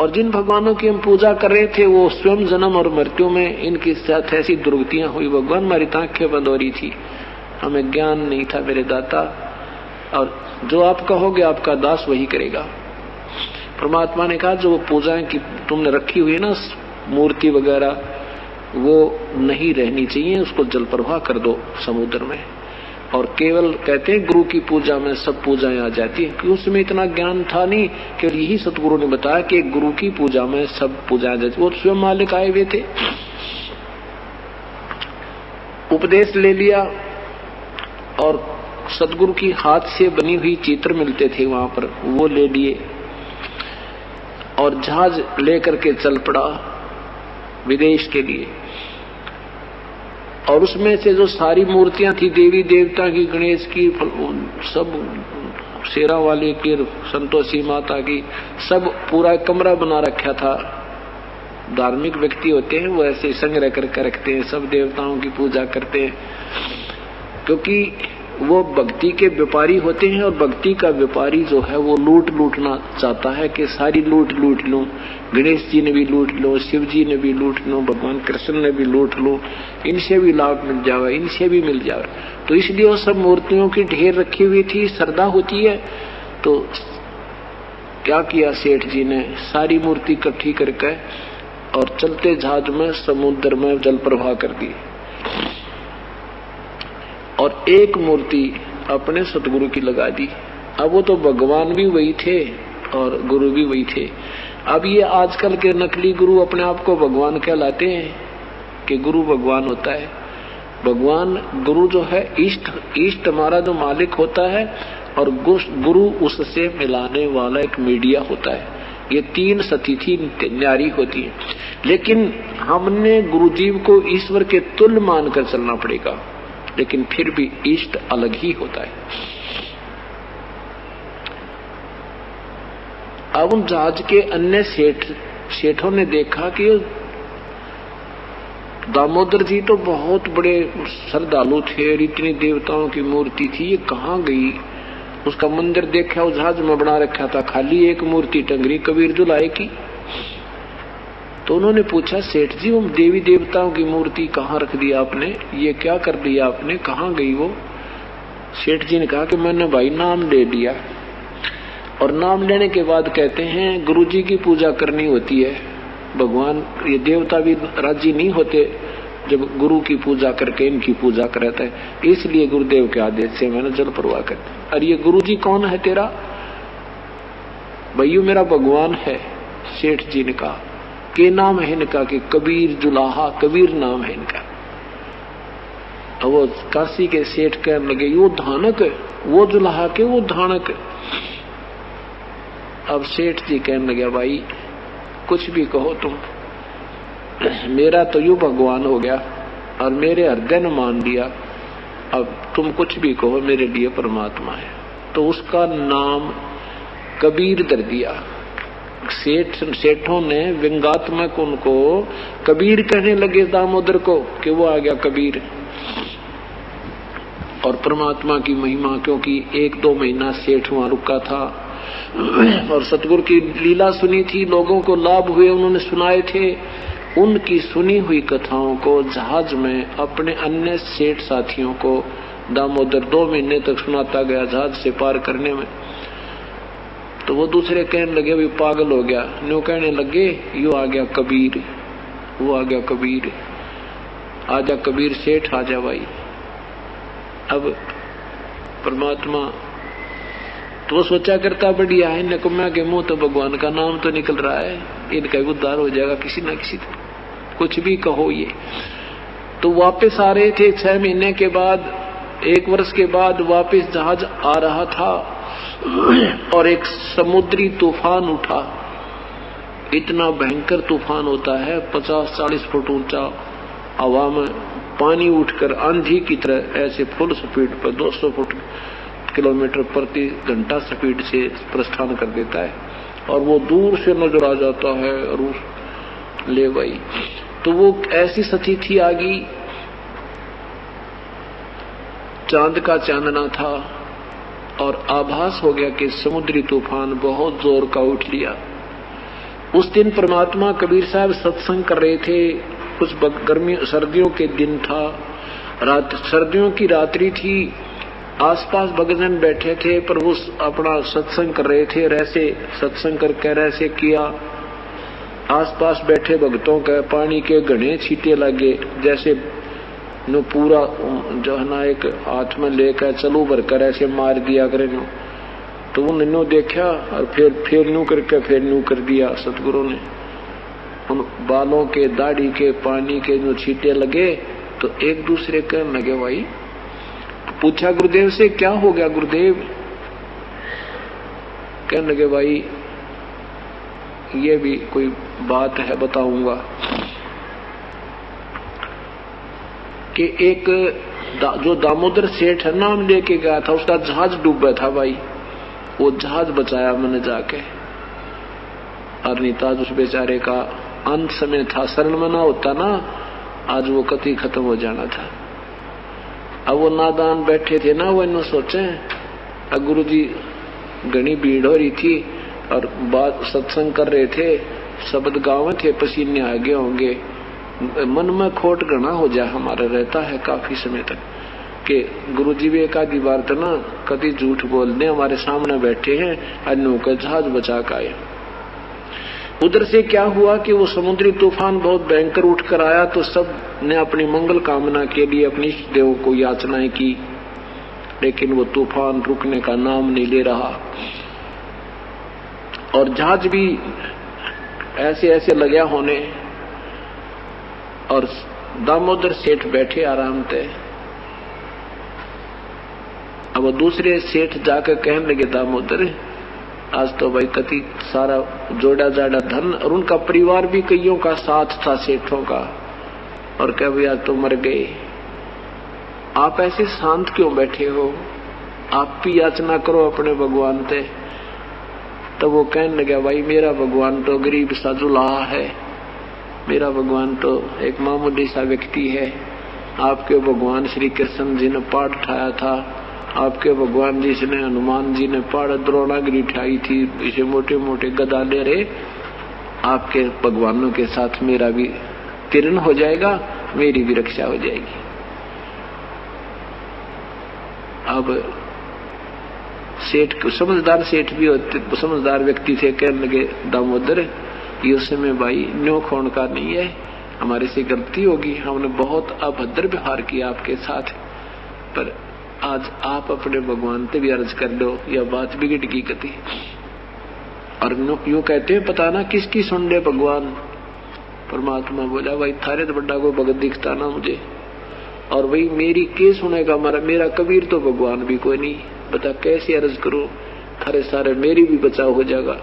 और जिन भगवानों की हम पूजा कर रहे थे वो स्वयं जन्म और मृत्यु में इनके साथ ऐसी दुर्गतियां हुई। भगवान हमारी आंखें बंद हो रही थी, हमें ज्ञान नहीं था मेरे दाता, और जो आप कहोगे आपका दास वही करेगा। परमात्मा ने कहा जो पूजाएं की तुमने रखी हुई है ना, मूर्ति वगैरह, वो नहीं रहनी चाहिए, उसको जल प्रवाह कर दो समुद्र में। और केवल कहते हैं गुरु की पूजा में सब पूजाएं आ जाती है, क्योंकि उसमें इतना ज्ञान था नहीं। केवल यही सतगुरु ने बताया कि गुरु की पूजा में सब पूजा आ जाती। वो स्वयं मालिक आए हुए थे, उपदेश ले लिया, और सतगुरु की हाथ से बनी हुई चित्र मिलते थे वहां पर, वो ले लिए और जहाज लेकर के चल पड़ा विदेश के लिए। और उसमें से जो सारी मूर्तियां थी देवी देवता की, गणेश की, सब शेरा वाले की, संतोषी माता की, सब पूरा कमरा बना रखा था। धार्मिक व्यक्ति होते हैं वो ऐसे संग्रह करके रखते हैं, सब देवताओं की पूजा करते हैं, क्योंकि वो भक्ति के व्यापारी होते हैं। और भक्ति का व्यापारी जो है वो लूटना चाहता है कि सारी लूट लूं। गणेश जी ने भी लूट लो, शिव जी ने भी लूट लो, भगवान कृष्ण ने भी लूट लो, इनसे भी लाभ मिल जावे, इनसे भी मिल जावे। तो इसलिए वो सब मूर्तियों की ढेर रखी हुई थी, श्रद्धा होती है। तो क्या किया सेठ जी ने, सारी मूर्ति इकट्ठी करके और चलते जहाज में समुद्र में जल प्रवाह कर दी। और एक मूर्ति अपने सतगुरु की लगा दी। अब वो तो भगवान भी वही थे और गुरु भी वही थे। अब ये आजकल के नकली गुरु अपने आप को भगवान कहलाते हैं कि गुरु भगवान होता है। भगवान गुरु जो है इष्ट हमारा जो मालिक होता है, और गुरु उससे मिलाने वाला एक मीडिया होता है। ये तीन सतिथि न्यारी होती है, लेकिन हमने गुरुजीव को ईश्वर के तुल्य मानकर चलना पड़ेगा, लेकिन फिर भी इष्ट अलग ही होता है। अब उन जहाज के अन्य सेठों ने देखा कि दामोदर जी तो बहुत बड़े श्रद्धालु थे और इतनी देवताओं की मूर्ति थी, ये कहाँ गई। उसका मंदिर देखा, उस जहाज में बना रखा था, खाली एक मूर्ति टंगरी कबीर जुलाए की। तो उन्होंने पूछा सेठ जी वो देवी देवताओं की मूर्ति कहाँ रख दिया आपने, ये क्या कर दिया आपने, कहाँ गई वो। सेठ जी ने कहा कि मैंने भाई नाम ले लिया, और नाम लेने के बाद कहते हैं गुरुजी की पूजा करनी होती है। भगवान ये देवता भी राजी नहीं होते जब गुरु की पूजा करके इनकी पूजा कराता है, इसलिए गुरुदेव के आदेश से मैंने जल प्रवाह कर दिया। अरे ये गुरुजी कौन है तेरा? भैया मेरा भगवान है। सेठ जी ने कहा के नाम है इनका कि कबीर जुलाहा, कबीर नाम है इनका। अब वो काशी के सेठ कहने लगे वो धानक, वो जुलाहा के वो धानक। अब सेठ जी कहने लगे भाई कुछ भी कहो तुम, मेरा तो यू भगवान हो गया और मेरे हृदय ने मान लिया, अब तुम कुछ भी कहो मेरे लिए परमात्मा है। तो उसका नाम कबीर धर दिया। सेठों ने व्यंगात्मक उनको कबीर कहने लगे दामोदर को कि वो आ गया कबीर। और परमात्मा की महिमा, क्योंकि 1-2 महीना सेठ वहां रुका था और सतगुरु की लीला सुनी थी, लोगों को लाभ हुए, उन्होंने सुनाए थे। उनकी सुनी हुई कथाओं को जहाज में अपने अन्य सेठ साथियों को दामोदर 2 महीने तक सुनाता गया जहाज से पार करने में। तो वो दूसरे कहने लगे भी पागल हो गया, न्यू कहने लगे यू आ गया कबीर, वो आ गया कबीर, आजा कबीर सेठ आजा भाई। अब परमात्मा तो वो सोचा करता बढ़िया है, नकुम्या के मुंह तो भगवान का नाम तो निकल रहा है, इनका उद्धार हो जाएगा किसी ना किसी तरह, कुछ भी कहो ये। तो वापस आ रहे थे 6 महीने के बाद, 1 वर्ष के बाद वापस जहाज आ रहा था और एक समुद्री तूफान उठा। इतना भयंकर तूफान होता है, 50-40 फुट ऊंचा, हवा में पानी उठकर आंधी की तरह ऐसे फुल स्पीड पर 200 किलोमीटर प्रति घंटा स्पीड से प्रस्थान कर देता है, और वो दूर से नजर आ जाता है। और ले भाई, तो वो ऐसी स्थिति आ गई, चांद का चांदना था और आभास हो गया कि समुद्री तूफान बहुत जोर का उठ लिया। उस दिन परमात्मा कबीर साहब सत्संग कर रहे थे। कुछ गर्मी सर्दियों के दिन था, सर्दियों की रात्रि थी। आसपास भक्तजन बैठे थे, प्रभु अपना सत्संग कर रहे थे। ऐसे सत्संग करके ऐसे किया, आसपास बैठे भक्तों के पानी के घने छींटे लगे, जैसे नो पूरा जो है ना एक हाथ में लेकर चलू भरकर ऐसे मार दिया करे नो। तो उन्होंने देखा और फिर न्यू करके फिर न्यू कर दिया। सतगुरु ने उन बालों के दाढ़ी के पानी के जो छींटे लगे तो एक दूसरे कहने लगे भाई। पूछा गुरुदेव से क्या हो गया गुरुदेव? कहने लगे भाई ये भी कोई बात है बताऊंगा कि एक जो दामोदर सेठ है नाम लेके गया था, उसका जहाज डूबा था भाई। वो जहाज बचाया मैंने जाके, और नहीं तो उस बेचारे का अंत समय था। शरण में ना होता ना आज वो कति खत्म हो जाना था। अब वो नादान बैठे थे ना, वो इन्होंने सोचे गुरु जी घनी भीड़ हो रही थी और बात सत्संग कर रहे थे, शब्द गाँव थे, पसीने आ गए होंगे, मन में खोट घना हो जाए हमारा रहता है काफी समय तक कि गुरु जी भी एक आधी बार तो ना कभी झूठ बोलने हमारे सामने बैठे हैं, अन्यों का जहाज बचा के आए। उधर से क्या हुआ कि वो समुद्री तूफान बहुत भयंकर उठ कर आया, तो सब ने अपनी मंगल कामना के लिए अपने इष्ट देव को याचनाएं की, लेकिन वो तूफान रुकने का नाम नहीं ले रहा। और जहाज भी ऐसे ऐसे लगा होने, और दामोदर सेठ बैठे आराम से। अब वो दूसरे सेठ जाकर कहने लगे दामोदर आज तो भाई कति सारा जोड़ा जाड़ा धन, और उनका परिवार भी कईयों का साथ था सेठों का, और कह भैया तो मर गए, आप ऐसे शांत क्यों बैठे हो, आप भी याचना करो अपने भगवान से। तो वो कहने लगा भाई मेरा भगवान तो गरीब सा जुलाहा है, मेरा भगवान तो एक मामूली सा व्यक्ति है। आपके भगवान श्री कृष्ण जी ने पाठ उठाया था, आपके भगवान जी ने हनुमान जी ने पाठ द्रोणागिरी उठाई थी, इसे मोटे मोटे गदा ले रहे। आपके भगवानों के साथ मेरा भी तीर्ण हो जाएगा, मेरी भी रक्षा हो जाएगी। अब सेठ समझदार सेठ भी होते, समझदार व्यक्ति थे, कहने लगे दामोदर ये समय भाई न्यो खोण का नहीं है, हमारे से गलती होगी, हमने बहुत अभद्र व्यवहार किया आपके साथ, पर आज आप अपने भगवान से भी अर्ज कर लो, यह बात बिगड़ की कती। और यूं कहते हैं पता ना किसकी सुन ले भगवान। परमात्मा बोला भाई थारे तो बड़ा कोई भगत दिखता ना मुझे, और भाई मेरी के सुनेगा, मेरा कबीर तो भगवान भी कोई नहीं, बता कैसे अर्ज करो, थारे सारे मेरी भी बचाव हो जाएगा।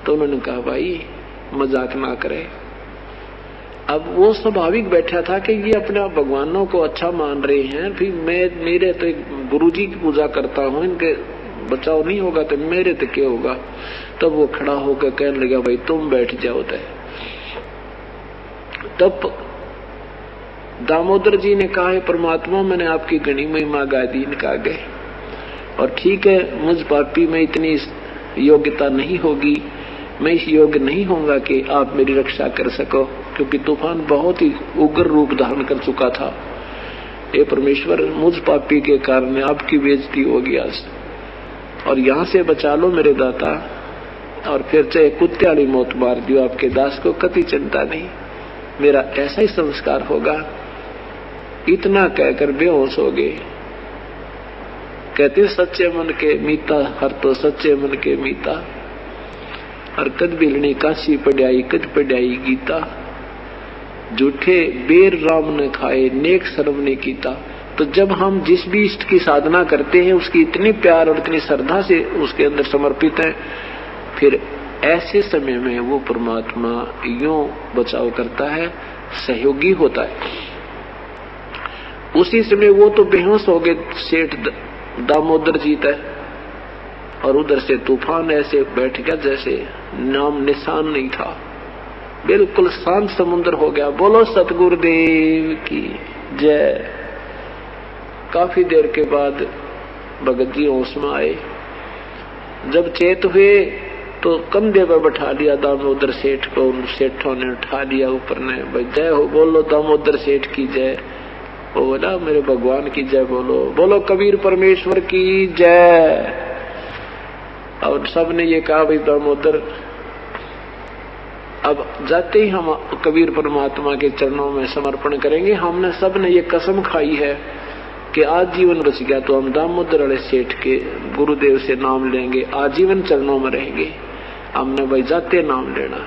तो उन्होंने कहा भाई मजाक ना करे। अब वो स्वाभाविक बैठा था कि ये अपने भगवानों को अच्छा मान रहे हैं, फिर मेरे तो एक गुरुजी की पूजा करता हूँ, इनके बचाव नहीं होगा तो मेरे तो क्या होगा। तब वो खड़ा होकर कहने लगा भाई तुम बैठ जाओ। तब दामोदर जी ने कहा है परमात्मा मैंने आपकी घनी महिमा गा दी, इनका गए, और ठीक है मुझ पापी में इतनी योग्यता नहीं होगी, मैं इस योग्य नहीं होऊंगा कि आप मेरी रक्षा कर सको, क्योंकि तूफान बहुत ही उग्र रूप धारण कर चुका था। हे परमेश्वर मुझ पापी के कारण आपकी बेइज्जती होगी आज, और यहाँ से बचा लो मेरे दाता, और फिर चाहे कुत्ते वाली मौत मार दियो, आपके दास को कति चिंता नहीं, मेरा ऐसा ही संस्कार होगा। इतना कहकर बेहोश हो गए। कहते सच्चे मन के मीता हर तो सच्चे मन के मीता, और कद बिलनी काशी पढ़ाई कद पढ़ाई गीता, झूठे बेर राम ने खाए नेक शर्म ने कीता। तो जब हम जिस भी इष्ट की साधना करते हैं उसकी इतनी प्यार और इतनी श्रद्धा से उसके अंदर समर्पित है, फिर ऐसे समय में वो परमात्मा यूं बचाव करता है, सहयोगी होता है। उसी समय वो तो बेहोश हो गए सेठ दामोदर जी तक, और उधर से तूफान ऐसे बैठ गया जैसे नाम निशान नहीं था, बिल्कुल शांत समुद्र हो गया। बोलो सतगुरुदेव की जय। काफी देर के बाद भगत जी होश में आए। जब चेत हुए तो कंधे पर बैठा लिया दामोदर सेठ को। उन सेठों ने उठा लिया ऊपर ने, भाई जय हो बोलो दामोदर सेठ की जय। वो बोला मेरे भगवान की जय बोलो, बोलो कबीर परमेश्वर की जय। और सबने ये कहा भाई दामोदर अब जाते ही हम कबीर परमात्मा के चरणों में समर्पण करेंगे। हमने सबने ये कसम खाई है कि आजीवन बच गया तो हम दामोदर वाले सेठ के गुरुदेव से नाम लेंगे, आजीवन चरणों में रहेंगे। हमने भाई जाते नाम लेना।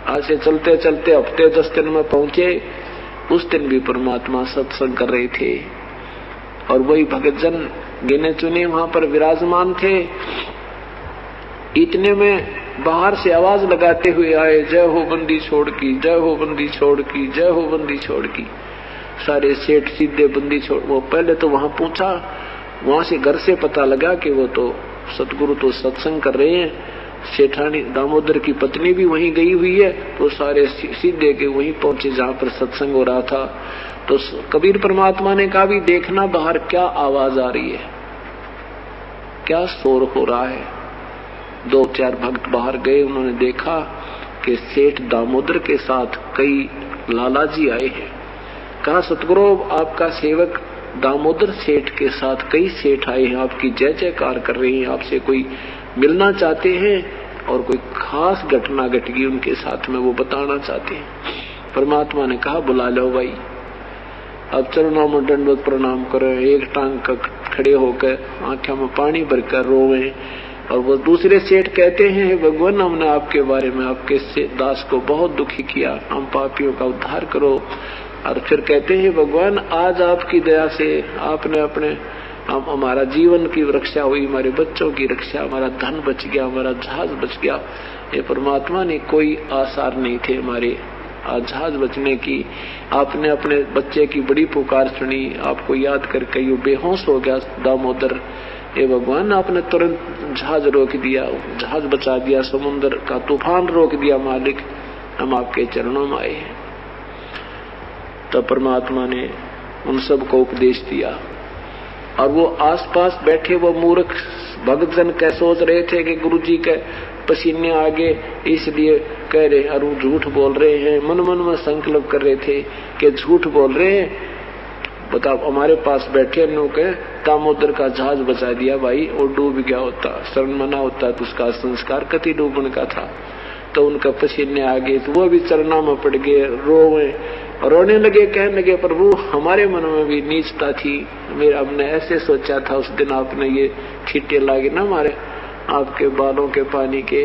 आज से चलते चलते हफ्ते 10 दिन में पहुंचे। उस दिन भी परमात्मा सत्संग कर रहे थे और वही भगत जन गिने चुने वहां पर विराजमान थे। इतने में बाहर से आवाज लगाते हुए आए, जय हो बंदी छोड़ की, जय हो बंदी छोड़ की, जय हो बंदी छोड़ की। सारे सेठ सीधे बंदी छोड़। वो पहले तो वहां पूछा, वहां से घर से पता लगा कि वो तो सतगुरु तो सत्संग कर रहे हैं। सेठानी दामोदर की पत्नी भी वहीं गई हुई है। तो सारे सीधे के वहीं पहुंचे जहां पर सत्संग हो रहा था। तो कबीर परमात्मा ने कहा भी देखना बाहर क्या आवाज आ रही है, क्या शोर हो रहा है। 2-4 भक्त बाहर गए। उन्होंने देखा कि सेठ दामोदर के साथ कई लालाजी आए हैं। कहा सतगुरु आपका सेवक दामोदर सेठ के साथ कई सेठ आए हैं, आपकी जय जयकार कर रहे हैं, आपसे कोई मिलना चाहते हैं और कोई खास घटना घट गई उनके साथ में, वो बताना चाहते हैं। परमात्मा ने कहा बुला लो भाई। अब चरणों में दंडवत प्रणाम करो, एक टांग का खड़े होकर आंखों में पानी भरकर रोवे। और वो दूसरे सेठ कहते हैं भगवान हमने आपके बारे में आपके दास को बहुत दुखी किया, हम पापियों का उद्धार करो। और फिर कहते हैं भगवान आज आपकी दया से आपने अपने हमारा जीवन की रक्षा हुई, हमारे बच्चों की रक्षा, हमारा धन बच गया, हमारा जहाज बच गया। ये परमात्मा ने कोई आसार नहीं थे हमारे जहाज बचने की। आपने अपने बच्चे की बड़ी पुकार सुनी, आपको याद करके यू बेहोश हो गया दामोदर। ये भगवान आपने तुरंत जहाज रोक दिया, जहाज बचा दिया, समुद्र का तूफान रोक दिया मालिक, हम आपके चरणों में आए हैं। तब परमात्मा ने उन सब को उपदेश दिया। और वो आसपास बैठे वो मूर्ख भक्तजन क्या सोच रहे थे कि गुरुजी के पसीने आगे इसलिए कह रहे और वो झूठ बोल रहे हैं। मन मन में संकल्प कर रहे थे कि झूठ बोल रहे हैं। बताओ हमारे पास बैठे के दामोदर का जहाज बचा दिया भाई, वो डूब गया होता, शरण मना होता तो उसका संस्कार कति डूबने का था। तो उनका पसीने आ गए तो वो भी चरणों में पड़ गए, रोने लगे, कहने लगे प्रभु हमारे मन में भी नीचता थी, मेरा हमने ऐसे सोचा था उस दिन आपने ये छींटे लागे ना मारे आपके बालों के पानी के।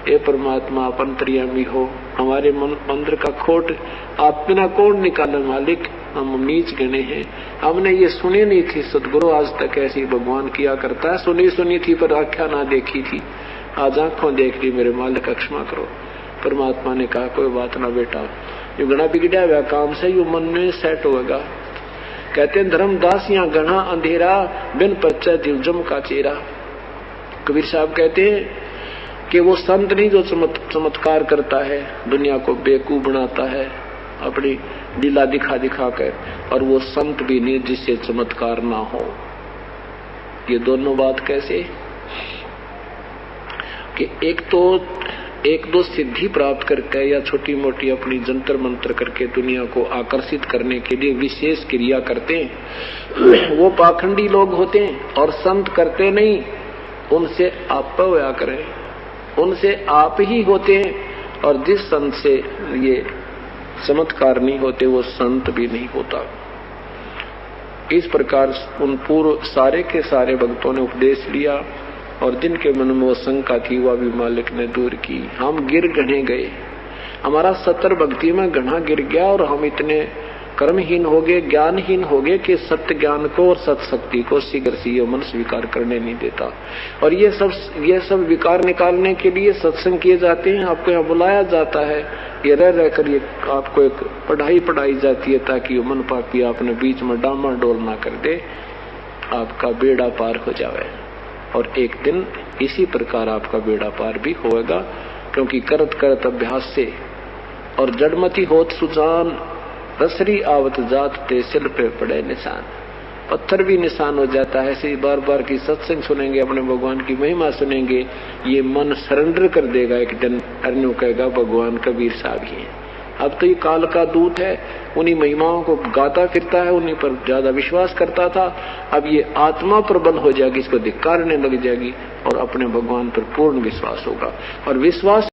ये परमात्मा आप अंतर्यामी हो, हमारे मंदिर का खोट आप बिना कौन निकाले मालिक, हम नीच गणे हैं। हमने ये सुनी नहीं थी सतगुरु आज तक ऐसी भगवान किया करता है, सुनी थी पर आख्या ना देखी थी, आज आंखों देख ली, मेरे मालिक क्षमा करो। परमात्मा ने कहा कोई बात ना बेटा, यो घना बिगड़ा हुआ काम से यो मन में सेट होगा। कहते हैं धर्मदास यहाँ घना अंधेरा बिन पच्चा दिलजम का चेहरा। कबीर साहब कहते हैं कि वो संत नहीं जो चमत्कार करता है, दुनिया को बेवकूफ बनाता है अपनी लीला दिखा कर, और वो संत भी नहीं जिससे चमत्कार ना हो। ये दोनों बात कैसे कि एक दो सिद्धि प्राप्त करके या छोटी मोटी अपनी जंतर मंत्र करके दुनिया को आकर्षित करने के लिए विशेष क्रिया करते हैं, वो पाखंडी लोग होते हैं। और संत करते नहीं, उनसे आप होया करें, उनसे आप ही होते हैं। और जिस संत से ये चमत्कार नहीं होते वो संत भी नहीं होता। इस प्रकार उन पूर्व सारे के सारे भक्तों ने उपदेश लिया और जिनके मन में वो शंका थी वह भी मालिक ने दूर की। हम गिर गणे गए, हमारा 70 भक्ति में गढ़ा गिर गया और हम इतने कर्महीन हो गए, ज्ञानहीन हो गए कि सत्य ज्ञान को और सत्य शक्ति को शीघ्र से ये मन स्वीकार करने नहीं देता। और ये सब विकार निकालने के लिए सत्संग किए जाते हैं, आपको यहाँ बुलाया जाता है, ये रह कर ये आपको एक पढ़ाई जाती है ताकि मन पापी आपने बीच में डामाडोल ना कर दे, आपका बेड़ा पार हो जाए। और एक दिन इसी प्रकार आपका बेड़ा पार भी होगा, क्योंकि करत करत अभ्यास से और जड़मती होत सुजान रसरी आवत जात ते सिल पे पड़े निशान। पत्थर भी निशान हो जाता है। ऐसे बार बार की सत्संग सुनेंगे, अपने भगवान की महिमा सुनेंगे, ये मन सरेंडर कर देगा। एक दिन अर्जुन कहेगा भगवान कबीर साहब ही है। अब तो ये काल का दूत है, उन्हीं महिमाओं को गाता फिरता है, उन्हीं पर ज्यादा विश्वास करता था। अब ये आत्मा प्रबल हो जाएगी, इसको धिक्कारने लग जाएगी और अपने भगवान पर पूर्ण विश्वास होगा। और विश्वास